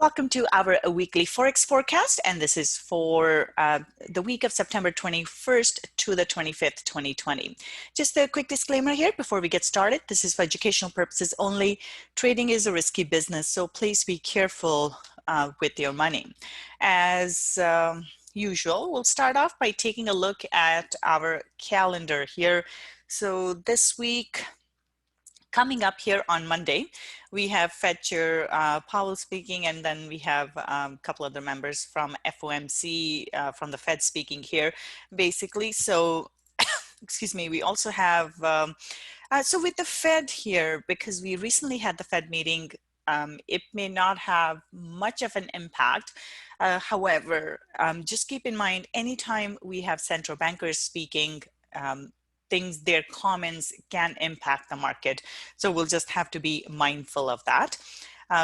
Welcome to our weekly Forex forecast, and this is for the week of September 21st to the 25th, 2020. Just a quick disclaimer here before we get started. This is for educational purposes only. Trading is a risky business, so please be careful with your money. As usual, we'll start off by taking a look at our calendar here. So this week, coming up here on Monday, we have Fed Chair Powell speaking, and then we have a couple other members from FOMC from the Fed speaking here, basically. So, excuse me, we also have, so with the Fed here, because we recently had the Fed meeting, it may not have much of an impact. However, just keep in mind, anytime we have central bankers speaking, their comments can impact the market. So we'll just have to be mindful of that.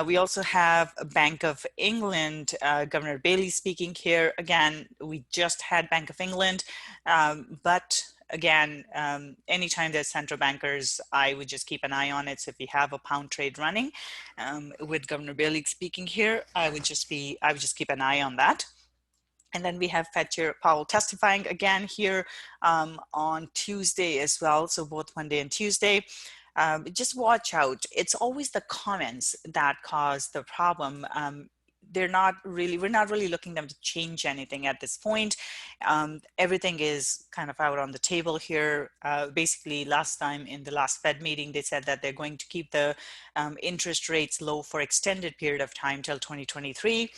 We also have Bank of England, Governor Bailey speaking here. Again, we just had Bank of England, but again, anytime there's central bankers, I would just keep an eye on it. So if you have a pound trade running with Governor Bailey speaking here, I would just keep an eye on that. And then we have Fed Chair Powell testifying again here on Tuesday as well. So both Monday and Tuesday. Just watch out. It's always the comments that cause the problem. We're not really looking them to change anything at this point. Everything is kind of out on the table here. Basically, last time in the last Fed meeting, they said that they're going to keep the interest rates low for extended period of time till 2023.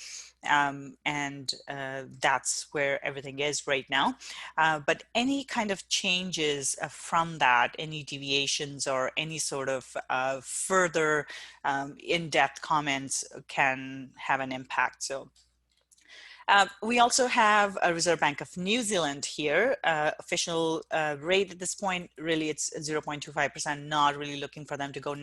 That's where everything is right now. But any kind of changes from that, any deviations or any sort of further in-depth comments can have an impact. So we also have a Reserve Bank of New Zealand here. Official rate at this point, really it's 0.25%, not really looking for them to go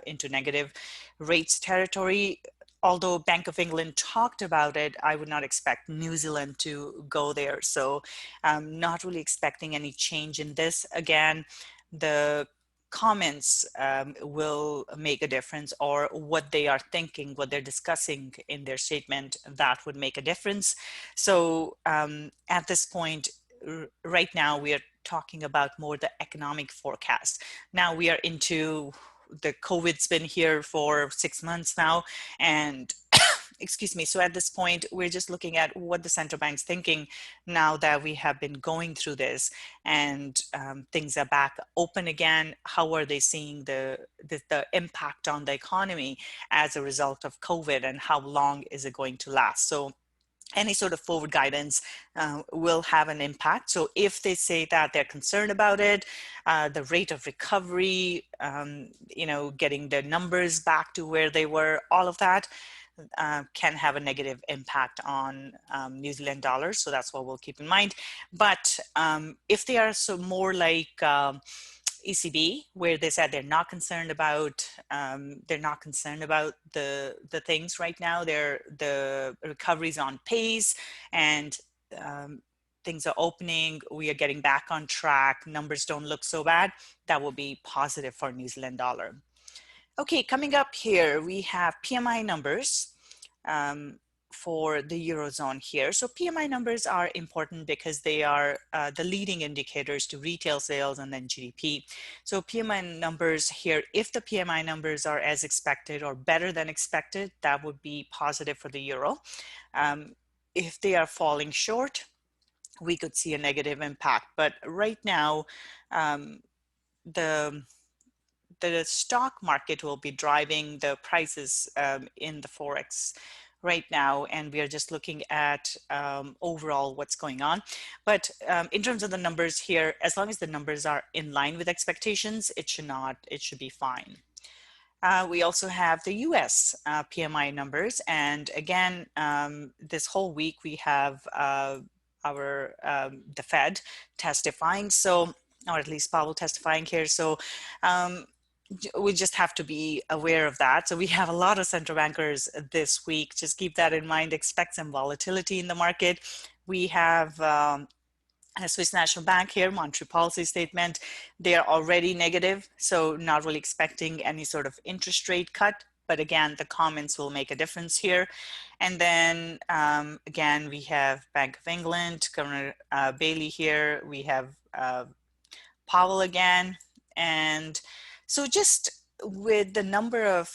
into negative rates territory. Although Bank of England talked about it, I would not expect New Zealand to go there. So I'm not really expecting any change in this. Again, the comments will make a difference, or what they are thinking, what they're discussing in their statement, that would make a difference. So at this point, right now, we are talking about more the economic forecast. Now we are into the COVID's been here for 6 months now, and excuse me, so at this point we're just looking at what the central bank's thinking now that we have been going through this and things are back open again. How are they seeing the impact on the economy as a result of COVID, and how long is it going to last? So any sort of forward guidance will have an impact. So if they say that they're concerned about it, the rate of recovery, getting the numbers back to where they were, all of that can have a negative impact on New Zealand dollars. So that's what we'll keep in mind. But if they are more like ECB, where they said they're not concerned about the things right now. The recovery's on pace, and things are opening. We are getting back on track. Numbers don't look so bad. That will be positive for New Zealand dollar. Okay, coming up here, we have PMI numbers for the Eurozone here. So PMI numbers are important because they are the leading indicators to retail sales and then GDP. So PMI numbers here, if the PMI numbers are as expected or better than expected, that would be positive for the Euro. If they are falling short, we could see a negative impact. But right now, the stock market will be driving the prices in the Forex right now, and we are just looking at overall what's going on. But in terms of the numbers here, as long as the numbers are in line with expectations, it should be fine. We also have the US PMI numbers, and again, this whole week we have the Fed testifying, so, or at least Powell testifying here. So we just have to be aware of that. So we have a lot of central bankers this week. Just keep that in mind. Expect some volatility in the market. We have a Swiss National Bank here, monetary policy statement. They are already negative, so not really expecting any sort of interest rate cut but again, the comments will make a difference here. And then again, we have Bank of England, Governor Bailey here. We have Powell again. And so just with the number of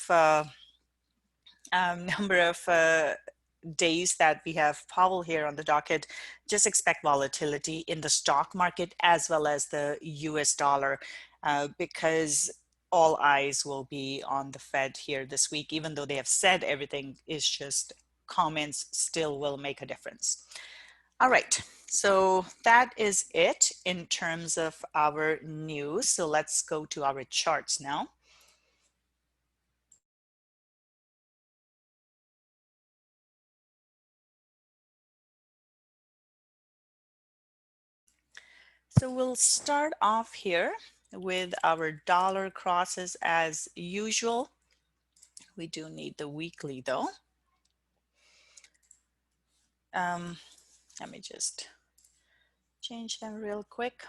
days that we have Powell here on the docket, just expect volatility in the stock market as well as the US dollar, because all eyes will be on the Fed here this week. Even though they have said everything is just comments, still will make a difference. All right, so that is it in terms of our news. So let's go to our charts now. So we'll start off here with our dollar crosses as usual. We do need the weekly though. Let me just change them real quick.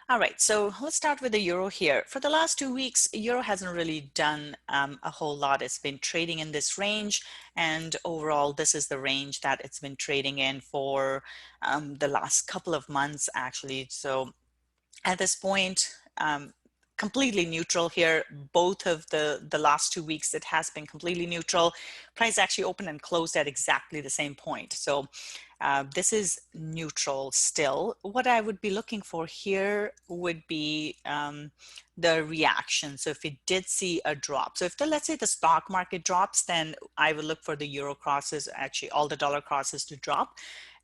All right, so let's start with the euro here. For the last 2 weeks, euro hasn't really done a whole lot. It's been trading in this range, and overall, this is the range that it's been trading in for the last couple of months, actually. So at this point, completely neutral here. Both of the last 2 weeks, it has been completely neutral. Price actually opened and closed at exactly the same point. So this is neutral still. What I would be looking for here would be the reaction. So if it did see a drop, so if let's say the stock market drops, then I would look for the euro crosses, actually all the dollar crosses to drop.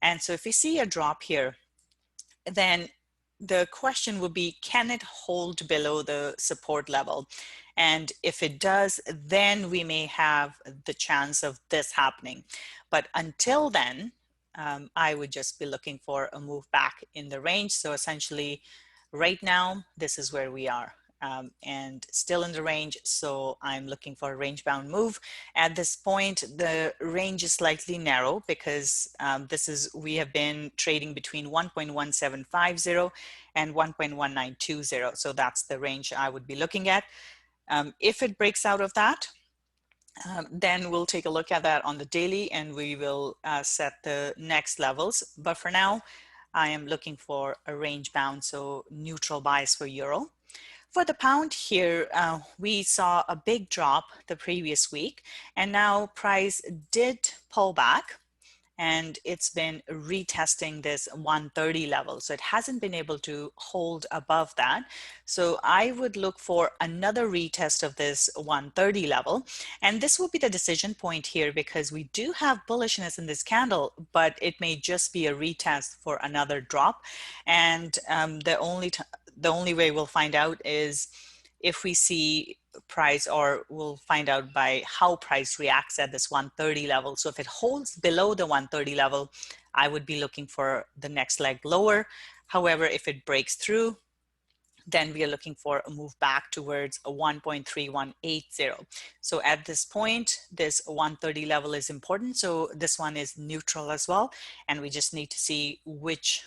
And so if we see a drop here, then the question would be, can it hold below the support level? And if it does, then we may have the chance of this happening. But until then, I would just be looking for a move back in the range. So essentially, right now, this is where we are. And still in the range, so I'm looking for a range bound move. At this point, the range is slightly narrow because we have been trading between 1.1750 and 1.1920. So that's the range I would be looking at. If it breaks out of that, then we'll take a look at that on the daily, and we will set the next levels. But for now, I am looking for a range bound, so neutral bias for euro. For the pound here, we saw a big drop the previous week, and now price did pull back, and it's been retesting this 130 level. So it hasn't been able to hold above that. So I would look for another retest of this 130 level. And this will be the decision point here, because we do have bullishness in this candle, but it may just be a retest for another drop. And the only way we'll find out is if we see price, or we'll find out by how price reacts at this 130 level. So if it holds below the 130 level, I would be looking for the next leg lower. However, if it breaks through, then we are looking for a move back towards a 1.3180. So at this point, this 130 level is important. So this one is neutral as well. And we just need to see which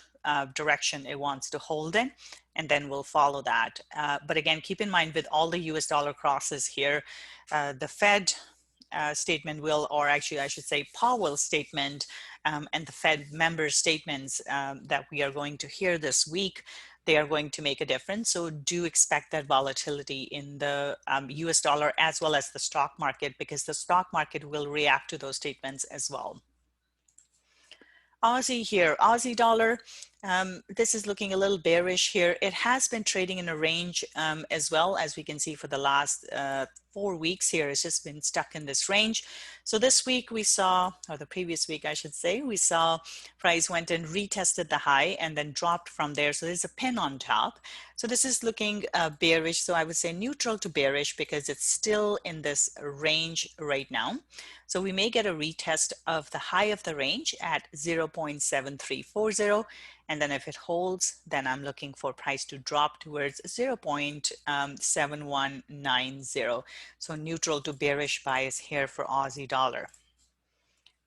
direction it wants to hold in, and then we'll follow that. But again, keep in mind with all the US dollar crosses here, the Fed statement will, or actually I should say Powell statement and the Fed member statements that we are going to hear this week, they are going to make a difference. So do expect that volatility in the US dollar as well as the stock market, because the stock market will react to those statements as well. Aussie here, Aussie dollar, this is looking a little bearish here. It has been trading in a range as well, as we can see for the last 4 weeks here. It's just been stuck in this range. So this week we saw, or the previous week I should say, we saw price went and retested the high and then dropped from there. So there's a pin on top. So this is looking bearish. So I would say neutral to bearish, because it's still in this range right now. So we may get a retest of the high of the range at 0.7340. And then if it holds, then I'm looking for price to drop towards 0.7190. So neutral to bearish bias here for Aussie dollar.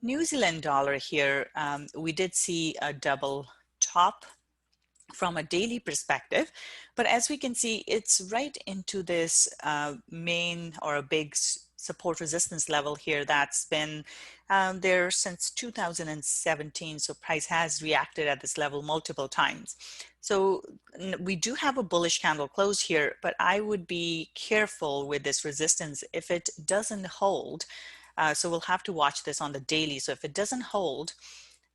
New Zealand dollar here, we did see a double top from a daily perspective, but as we can see, it's right into this main or a big support resistance level here that's been there since 2017. So price has reacted at this level multiple times. So we do have a bullish candle close here, but I would be careful with this resistance if it doesn't hold. So we'll have to watch this on the daily. So if it doesn't hold,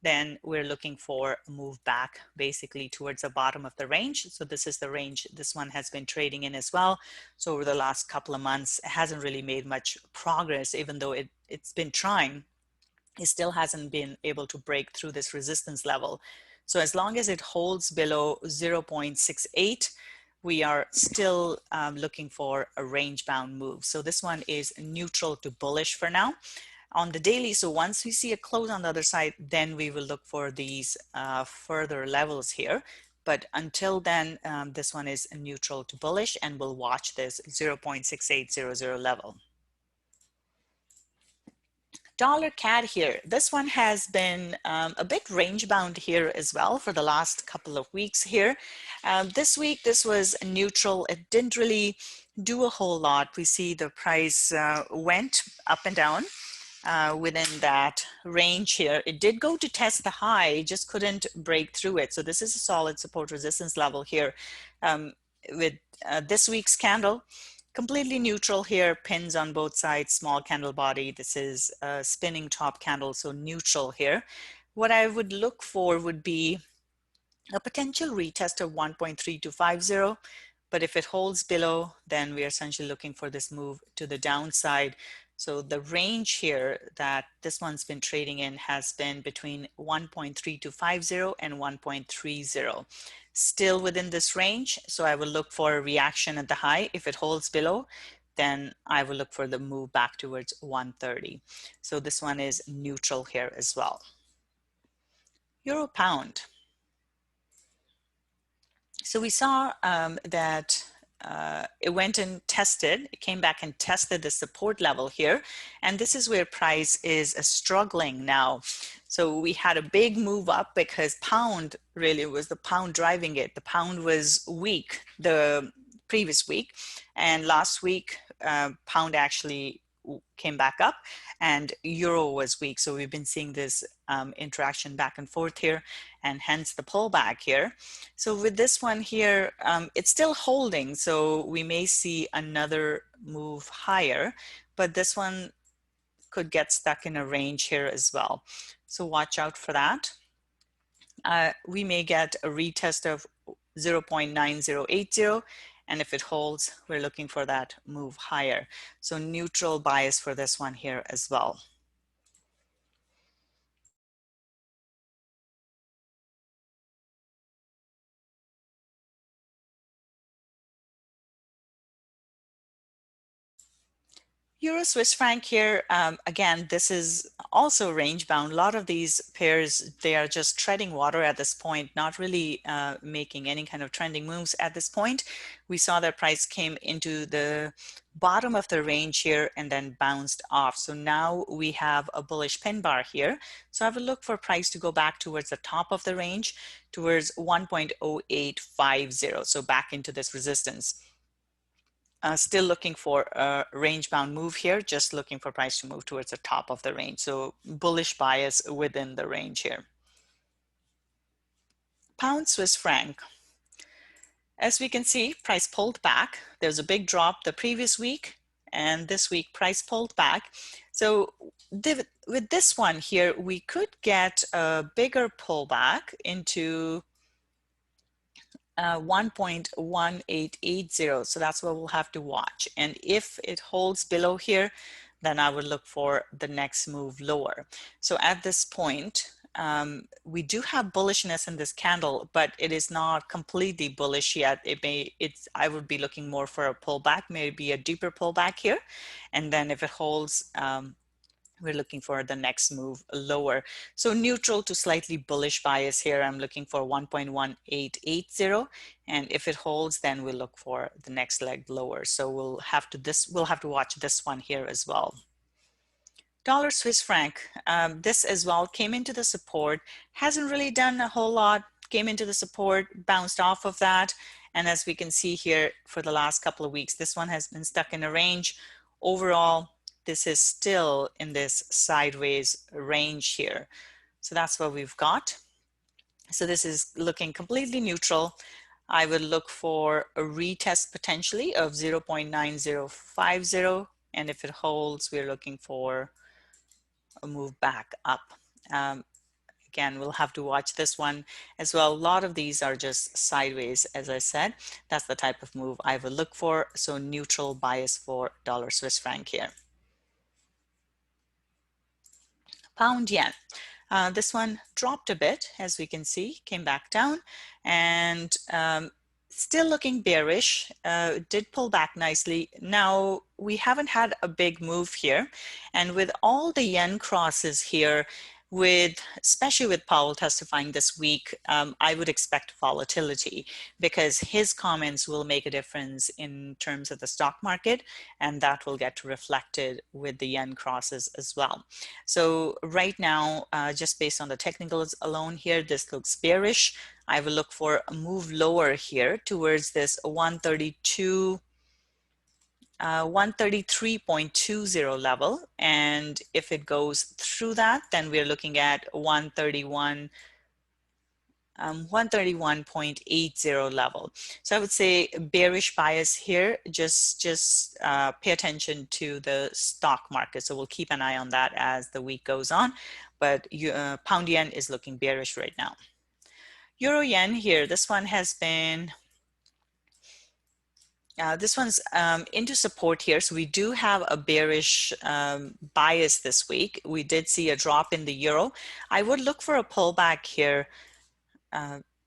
then we're looking for a move back basically towards the bottom of the range. So this is the range this one has been trading in as well. So over the last couple of months, it hasn't really made much progress, even though it's been trying. It still hasn't been able to break through this resistance level. So as long as it holds below 0.68, we are still looking for a range bound move. So this one is neutral to bullish for now. On the daily, so once we see a close on the other side, then we will look for these further levels here. But until then, this one is neutral to bullish, and we'll watch this 0.6800 level. Dollar CAD here, this one has been a bit range bound here as well for the last couple of weeks here. This week, this was neutral. It didn't really do a whole lot. We see the price went up and down within that range here. It did go to test the high, just couldn't break through it. So this is a solid support resistance level here. With this week's candle, completely neutral here, pins on both sides, small candle body. This is a spinning top candle, so neutral here. What I would look for would be a potential retest of 1.3250. But if it holds below, then we are essentially looking for this move to the downside. So the range here that this one's been trading in has been between 1.3250 and 1.30. Still within this range, so I will look for a reaction at the high. If it holds below, then I will look for the move back towards 130. So this one is neutral here as well. Euro pound. So we saw that it went and tested, it came back and tested the support level here. And this is where price is struggling now. So we had a big move up because pound really was the pound driving it. The pound was weak the previous week, and last week pound actually came back up and euro was weak. So we've been seeing this interaction back and forth here, and hence the pullback here. So with this one here, it's still holding, so we may see another move higher, but this one could get stuck in a range here as well. So watch out for that. We may get a retest of 0.9080, and if it holds, we're looking for that move higher. So neutral bias for this one here as well. Euro Swiss franc here, again, this is also range bound. A lot of these pairs, they are just treading water at this point, not really making any kind of trending moves at this point. We saw that price came into the bottom of the range here and then bounced off. So now we have a bullish pin bar here. So I would look for price to go back towards the top of the range, towards 1.0850. So back into this resistance. Still looking for a range bound move here, just looking for price to move towards the top of the range. So bullish bias within the range here. Pound Swiss franc. As we can see, price pulled back. There's a big drop the previous week, and this week price pulled back. So with this one here, we could get a bigger pullback into 1.1880. So that's what we'll have to watch. And if it holds below here, then I would look for the next move lower. So at this point, we do have bullishness in this candle, but it is not completely bullish yet. I would be looking more for a pullback, maybe a deeper pullback here. And then if it holds, we're looking for the next move lower. So neutral to slightly bullish bias here. I'm looking for 1.1880. And if it holds, then we'll look for the next leg lower. So we'll have to watch this one here as well. Dollar Swiss franc, this as well came into the support, hasn't really done a whole lot, came into the support, bounced off of that. And as we can see here for the last couple of weeks, this one has been stuck in a range. Overall, this is still in this sideways range here. So that's what we've got. So this is looking completely neutral. I would look for a retest potentially of 0.9050. And if it holds, we're looking for a move back up. Again, we'll have to watch this one as well. A lot of these are just sideways, as I said. That's the type of move I would look for. So neutral bias for dollar Swiss franc here. Pound yen. This one dropped a bit, as we can see, came back down, and still looking bearish. Did pull back nicely. Now, we haven't had a big move here, and with all the yen crosses here, especially with Powell testifying this week, I would expect volatility, because his comments will make a difference in terms of the stock market, and that will get reflected with the yen crosses as well. So right now, just based on the technicals alone here, this looks bearish. I will look for a move lower here towards this 133.20 level, and if it goes through that, then we're looking at 131.80 level. So I would say bearish bias here. Just pay attention to the stock market. So we'll keep an eye on that as the week goes on. But pound yen is looking bearish right now. Euro yen here. This one has been. This one's into support here. So we do have a bearish bias this week. We did see a drop in the euro. I would look for a pullback here,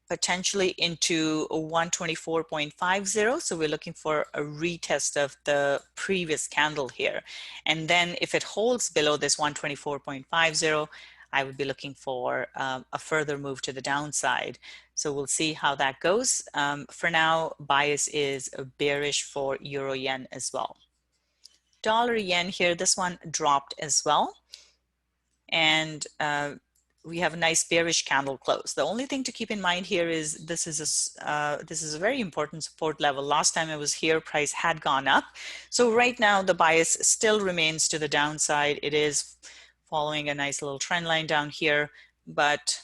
potentially into 124.50. So we're looking for a retest of the previous candle here. And then if it holds below this 124.50, I would be looking for a further move to the downside. So we'll see how that goes. For now, bias is bearish for euro yen as well. Dollar yen here, this one dropped as well. And we have a nice bearish candle close. The only thing to keep in mind here is this is a very important support level. Last time it was here, price had gone up. So right now the bias still remains to the downside. It is following a nice little trend line down here, but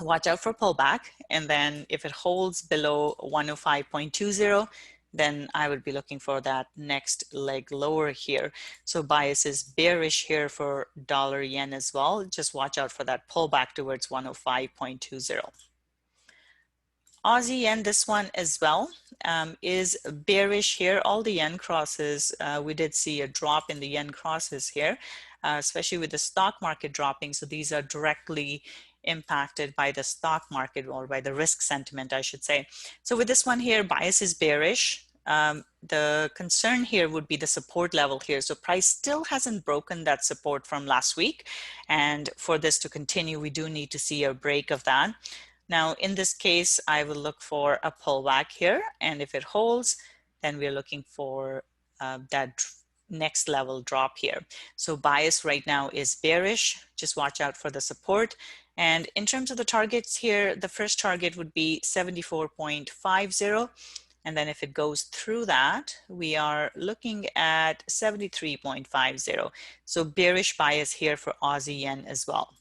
watch out for pullback. And then if it holds below 105.20, then I would be looking for that next leg lower here. So bias is bearish here for dollar yen as well. Just watch out for that pullback towards 105.20. Aussie yen, this one as well, is bearish here. All the yen crosses, we did see a drop in the yen crosses here, especially with the stock market dropping. So these are directly impacted by the stock market, or by the risk sentiment, I should say. So with this one here, bias is bearish. The concern here would be the support level here. So price still hasn't broken that support from last week. And for this to continue, we do need to see a break of that. Now, in this case, I will look for a pullback here. And if it holds, then we're looking for that next level drop here. So bias right now is bearish. Just watch out for the support. And in terms of the targets here, the first target would be 74.50. And then if it goes through that, we are looking at 73.50. So bearish bias here for Aussie yen as well.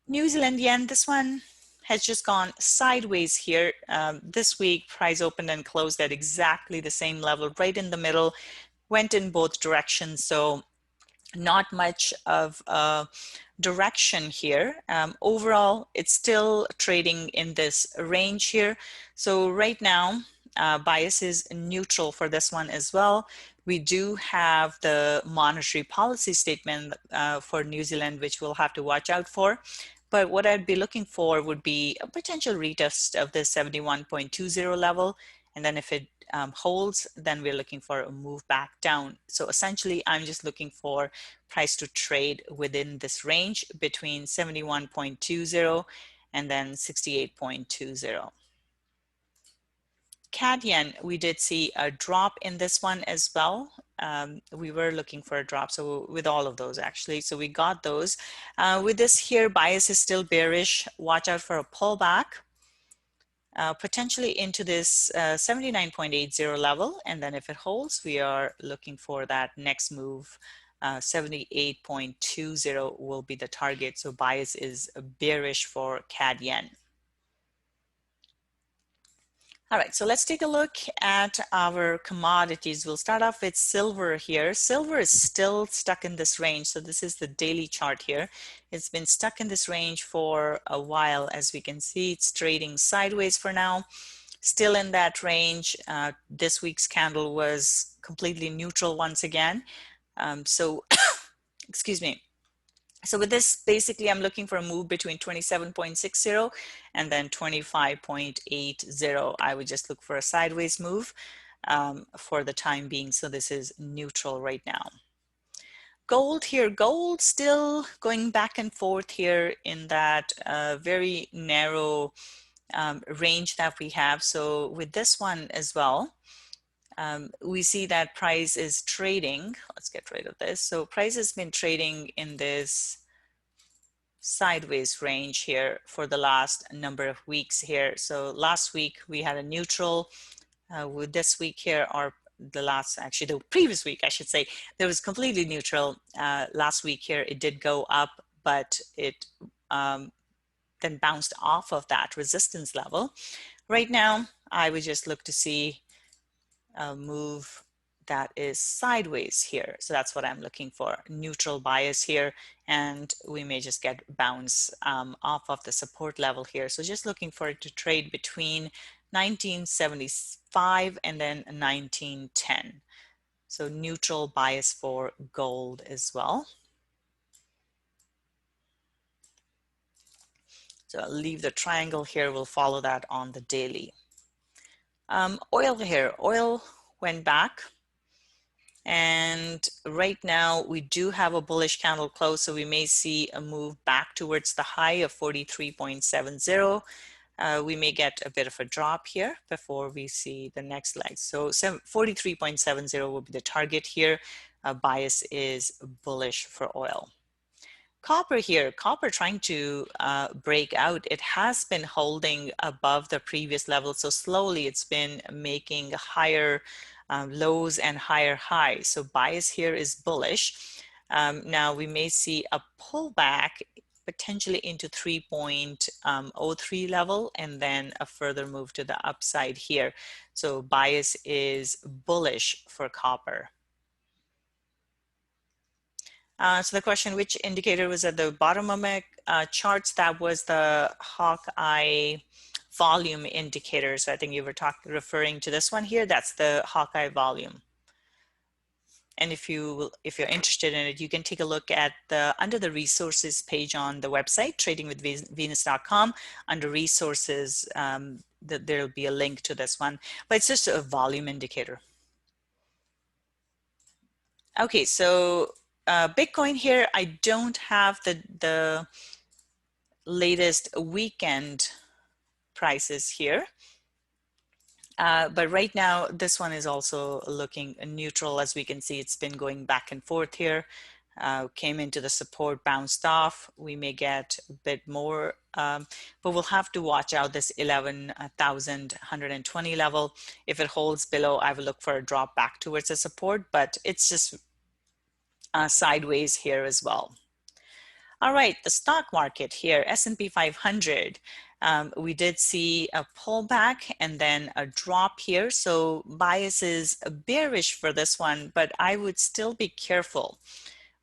New Zealand yen, this one has just gone sideways here. This week, price opened and closed at exactly the same level, right in the middle, went in both directions. So not much of a direction here. Overall, it's still trading in this range here. So right now, bias is neutral for this one as well. We do have the monetary policy statement for New Zealand, which we'll have to watch out for. But what I'd be looking for would be a potential retest of the 71.20 level. And then if it holds, then we're looking for a move back down. So essentially, I'm just looking for price to trade within this range between 71.20 and then 68.20. CAD yen, we did see a drop in this one as well. we were looking for a drop. So with all of those actually, so we got those. With this here, bias is still bearish. Watch out for a pullback. Potentially into this 79.80 level, and then if it holds, we are looking for that next move. 78.20 will be the target. So bias is bearish for CAD yen. All right, so let's take a look at our commodities. We'll start off with silver here. Silver is still stuck in this range. So this is the daily chart here. It's been stuck in this range for a while. As we can see, it's trading sideways for now. Still in that range. This week's candle was completely neutral once again. Excuse me. So with this, basically, I'm looking for a move between 27.60 and then 25.80. I would just look for a sideways move for the time being. So this is neutral right now. Gold here, gold still going back and forth here in that very narrow range that we have. So with this one as well, we see that price is trading. Let's get rid of this. So price has been trading in this sideways range here for the last number of weeks here. So last week we had a neutral. With this week here, or the previous week, I should say, there was completely neutral. Last week here, it did go up, but it then bounced off of that resistance level. Right now, I would just look to see a move that is sideways here. So that's what I'm looking for, neutral bias here, and we may just get bounce off of the support level here. So just looking for it to trade between 1975 and then 1910. So neutral bias for gold as well. So I'll leave the triangle here. We'll follow that on the daily. Oil here, oil went back. And right now we do have a bullish candle close, so we may see a move back towards the high of 43.70. We may get a bit of a drop here before we see the next leg. So 43.70 will be the target here. Bias is bullish for oil. Copper here, copper trying to break out. It has been holding above the previous level. So slowly it's been making higher lows and higher highs. So bias here is bullish. Now we may see a pullback potentially into 3.03 level and then a further move to the upside here. So bias is bullish for copper. So the question, which indicator was at the bottom of my charts? That was the Hawkeye volume indicator. So I think you were referring to this one here. That's the Hawkeye volume. And if you're interested in it, you can take a look at under the resources page on the website, tradingwithvenus.com. Under resources, there'll be a link to this one, but it's just a volume indicator. Okay, so Bitcoin here, I don't have the latest weekend prices here. But right now, this one is also looking neutral. As we can see, it's been going back and forth here. Came into the support, bounced off. We may get a bit more, but we'll have to watch out this 11,120 level. If it holds below, I will look for a drop back towards the support, but it's just sideways here as well. All right, the stock market here, S&P 500. We did see a pullback and then a drop here. So bias is bearish for this one, but I would still be careful.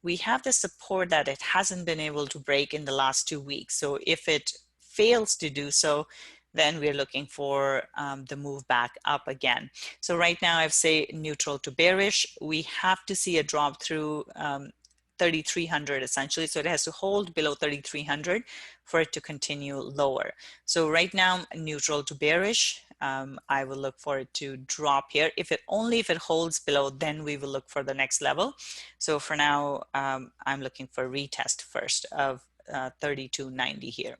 We have the support that it hasn't been able to break in the last 2 weeks. So if it fails to do so, then we're looking for the move back up again. So right now I've say neutral to bearish. We have to see a drop through 3,300 essentially. So it has to hold below 3,300 for it to continue lower. So right now, neutral to bearish. I will look for it to drop here. Only if it holds below, then we will look for the next level. So for now, I'm looking for retest first of 3290 here.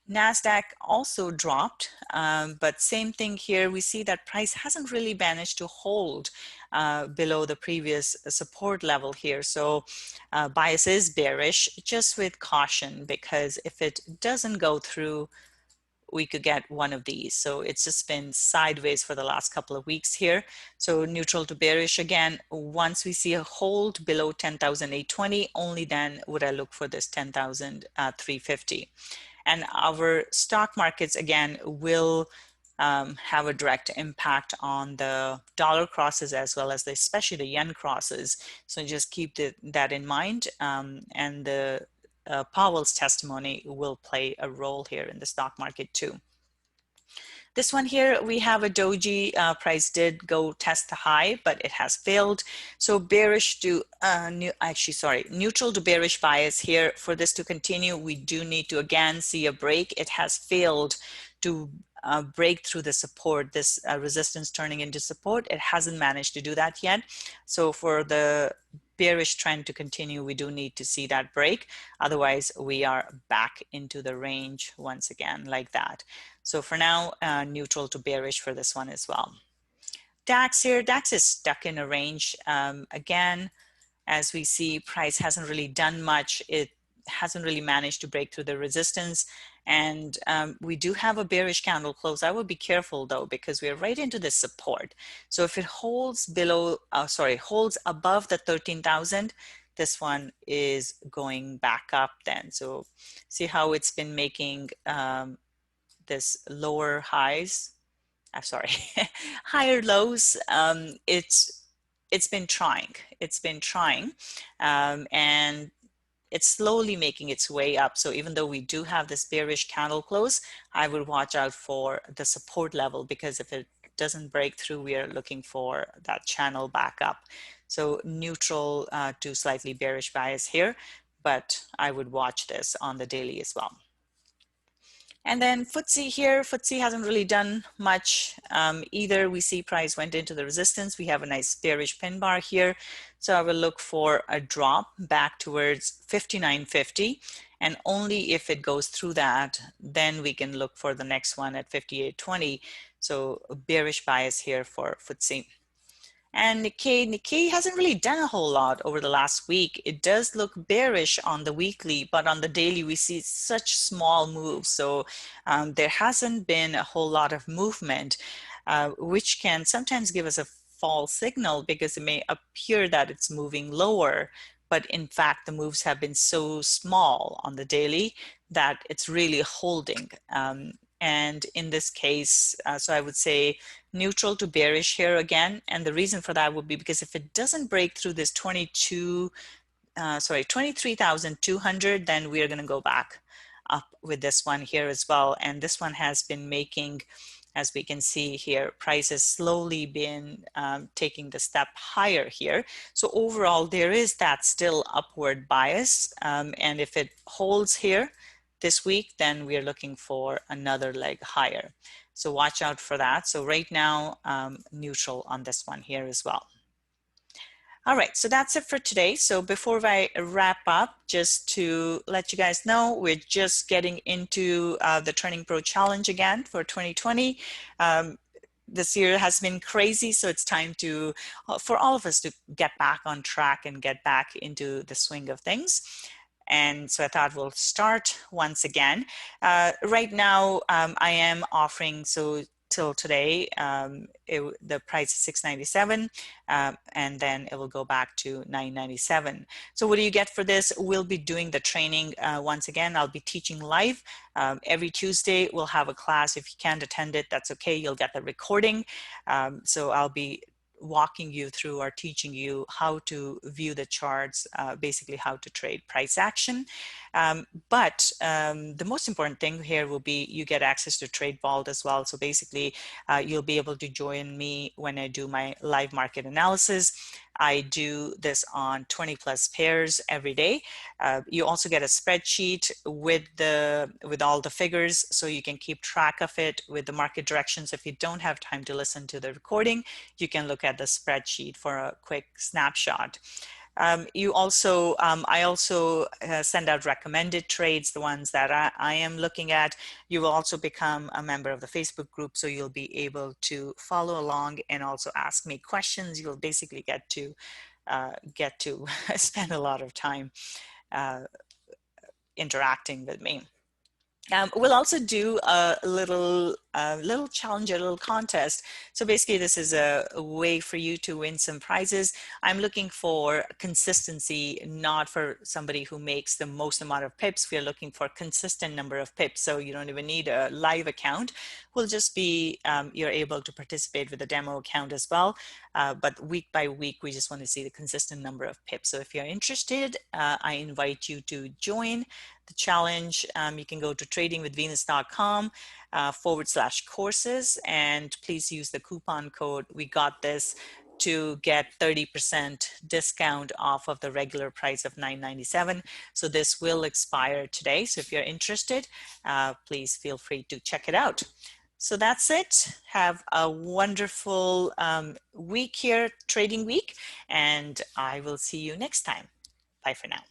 Nasdaq also dropped, but same thing here. We see that price hasn't really managed to hold below the previous support level here. So bias is bearish, just with caution, because if it doesn't go through, we could get one of these. So it's just been sideways for the last couple of weeks here. So neutral to bearish again. Once we see a hold below 10,820, only then would I look for this 10,350. And our stock markets again will have a direct impact on the dollar crosses as well as especially the yen crosses. So just keep that in mind. And the Powell's testimony will play a role here in the stock market too. This one here, we have a doji price did go test the high, but it has failed. So bearish to, neutral to bearish bias here. For this to continue, we do need to again see a break. It has failed to break through the support, this resistance turning into support. It hasn't managed to do that yet. So for the bearish trend to continue, we do need to see that break. Otherwise, we are back into the range once again like that. So for now, neutral to bearish for this one as well. DAX here, DAX is stuck in a range. Again, as we see, price hasn't really done much. It hasn't really managed to break through the resistance. And we do have a bearish candle close. I would be careful though, because we're right into this support. So if it holds below, holds above the 13,000, this one is going back up then. So see how it's been making this lower highs, higher lows. It's been trying, and it's slowly making its way up. So even though we do have this bearish candle close, I would watch out for the support level, because if it doesn't break through, we are looking for that channel back up. So neutral to slightly bearish bias here, but I would watch this on the daily as well. And then FTSE here, FTSE hasn't really done much either. We see price went into the resistance. We have a nice bearish pin bar here. So I will look for a drop back towards 59.50. And only if it goes through that, then we can look for the next one at 58.20. So a bearish bias here for FTSE. And Nikkei hasn't really done a whole lot over the last week. It does look bearish on the weekly, but on the daily we see such small moves. So there hasn't been a whole lot of movement, which can sometimes give us a false signal, because it may appear that it's moving lower, but in fact the moves have been so small on the daily that it's really holding. And in this case, so I would say neutral to bearish here again. And the reason for that would be because if it doesn't break through this 23,200, then we are going to go back up with this one here as well. And this one has been making, as we can see here, price has slowly been taking the step higher here. So overall, there is that still upward bias. And if it holds here this week, then we are looking for another leg higher. So watch out for that. So right now, neutral on this one here as well. All right, so that's it for today. So before I wrap up, just to let you guys know, we're just getting into the Turning Pro Challenge again for 2020. This year has been crazy, so it's time to, for all of us to get back on track and get back into the swing of things. And so I thought we'll start once again. Right now, I am offering, so till today, the price is $6.97, and then it will go back to $9.97. So what do you get for this? We'll be doing the training once again. I'll be teaching live. Every Tuesday, we'll have a class. If you can't attend it, that's okay. You'll get the recording. So I'll be walking you through or teaching you how to view the charts, basically how to trade price action. But the most important thing here will be you get access to Trade Vault as well. So basically, you'll be able to join me when I do my live market analysis. I do this on 20 plus pairs every day. You also get a spreadsheet with all the figures, so you can keep track of it with the market directions. If you don't have time to listen to the recording, you can look at the spreadsheet for a quick snapshot. You also, I also send out recommended trades, the ones that I am looking at. You will also become a member of the Facebook group, so you'll be able to follow along and also ask me questions. You'll basically get to spend a lot of time interacting with me. We'll also do a little challenge, a little contest. So basically this is a way for you to win some prizes. I'm looking for consistency, not for somebody who makes the most amount of pips. We're looking for consistent number of pips. So you don't even need a live account. We'll just be, you're able to participate with a demo account as well. But week by week, we just want to see the consistent number of pips. So if you're interested, I invite you to join the challenge. You can go to tradingwithvenus.com /courses, and please use the coupon code "We Got This" to get 30% discount off of the regular price of $9.97. So this will expire today. So if you're interested, please feel free to check it out. So that's it. Have a wonderful week here, trading week, and I will see you next time. Bye for now.